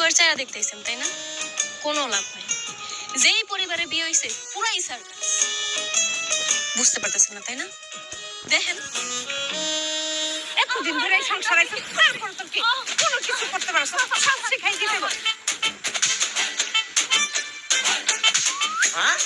বউয়ের চেহারা দেখতেছেন তাই না? কোনো লাভ নাই। যেই পরিবারে বিয়ে হয়েছে পুরাই সার্কাস। বুঝতে পারতেছেন না তাই না? দেখেন এতদিন ধরে এই সংসারে তারপর তো কি কোনো কিছু করতে পারছ না, সব শিখাই দিতে হবে। হ্যাঁ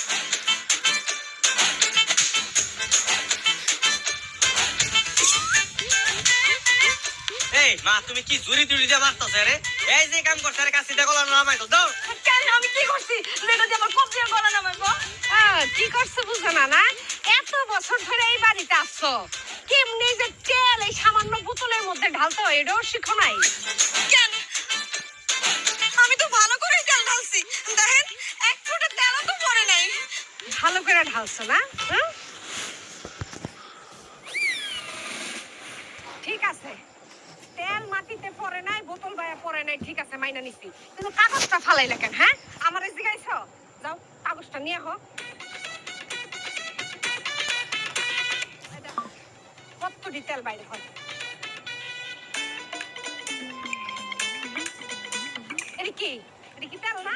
এই মা তুমি কি জুরি তুলি দিয়ে মারতাছ রে? এই যে কাম করছ রে কাছে দেখো না নামাই তো দাও। কেন আমি কি করছি যেটা দিয়ে আমার কবজিয়া গলা নামাইবো? কি করছো বুঝো না না? এত বছর ধরে এই বাড়িতে আসছো, কেমনি যে তেল এই সামান্য বোতলের মধ্যে ঢালতে হয় এটাও শিখো নাই? কেন? আমি তো ভালো করে তেল ঢালছি, দেখেন এক ফোঁটা তেলও তো পড়ে নাই। ভালো করে ঢালছো না? ঠিক আছে, তেল মাটিতে পড়ে নাই, বোতল বাইয়া পড়ে নাই, ঠিক আছে মাইনা নিছি, কিন্তু কাগজটা ফালাইলা কেন? হ্যাঁ আমার এই জিগাইছো, যাও কাগজটা নিয়ে আহ। কতটি তেল বাইরে হয়? এটা কি? এটা কি তেল না?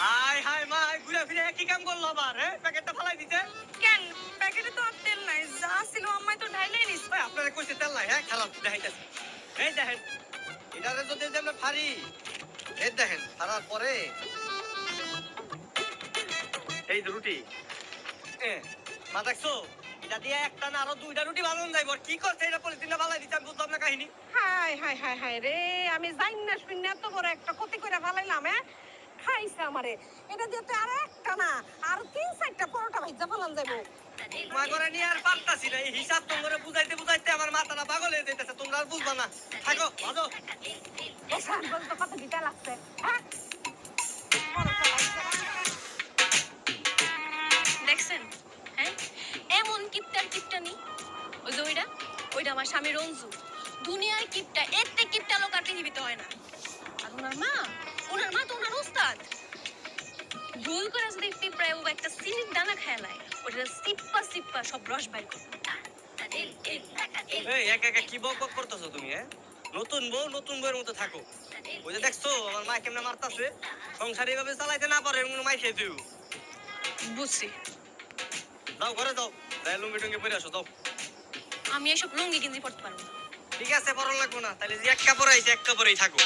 হাই হাই মা ঘুরে ফিরে কি কাম করলো আবার? হ্যাঁ প্যাকেটটা ফালাই দিতে কেন? প্যাকেটে তো আর তেল নাই, যা ছিল আম্মাই তো ঢাইলাই নিস। ভাই আপনারা কইছে তেল নাই? হ্যাঁ খারাপ দেখাইতেছে। এই দেখেন এটারে যদি যে আমরা ফাড়ি, এই দেখেন ফাড়ার পরে এই যে রুটি মা দেখছো এটা দিয়ে একটা না আরো দুইটা রুটি বানানো যাইব। আর কি করছে এটা পলিথিনটা ফালাই দিতে আমি বুঝলাম না কাহিনী। হাই হাই হাই হাই রে, আমি জানি না শুনে এত বড় একটা ক্ষতি করে ফেলাইলাম। খাইছে আমারে, এটা দিয়ে তো আর একটা না আর 3-4টা পরোটা ভাইজা ফেলান যাবো। মা করে নিয়ে আর পারতাছি না, এই হিসাব তোমরা বুঝাইতে বুঝাইতে আমার মাথাটা পাগল হয়ে যাইতেছে। তোমরা আর বুঝবা না, থাকো ভালো। এসব বলতে কত দিতে লাগছে? দেখছেন? হ্যাঁ এমন কিপটার কিপটানি। ওই যে ওইটা আমার স্বামী রঞ্জু। দুনিয়ার কিপটা এতে কিপটা লোক আর পৃথিবীতে হয় না। আর ওনার মা তো ওনার ওস্তাদ। ভুল করে যদি পিঁপড়ায় ও একটা সিলির দানা খেলায়, ওটা সিপ্পা সব রস বাইর করে। এই একা একা কি বক বক করতেছো তুমি? নতুন বউয়ের মতো থাকো। ওই যে দেখছো আমার মা কেমনে মারতাছে, সংসার এইভাবে চালাইতে না পারে মাই খেয়ে দিও। বুঝছি। যাও ঘরে যাও, যাই লুঙ্গি টুঙ্গি পরে আসো যাও। আমি এসব লুঙ্গি গেঞ্জি পরতে পারবো না। ঠিক আছে পরন লাগবো না, তাহলে যে এক কাপড় আইছে এক কাপড়েই থাকো।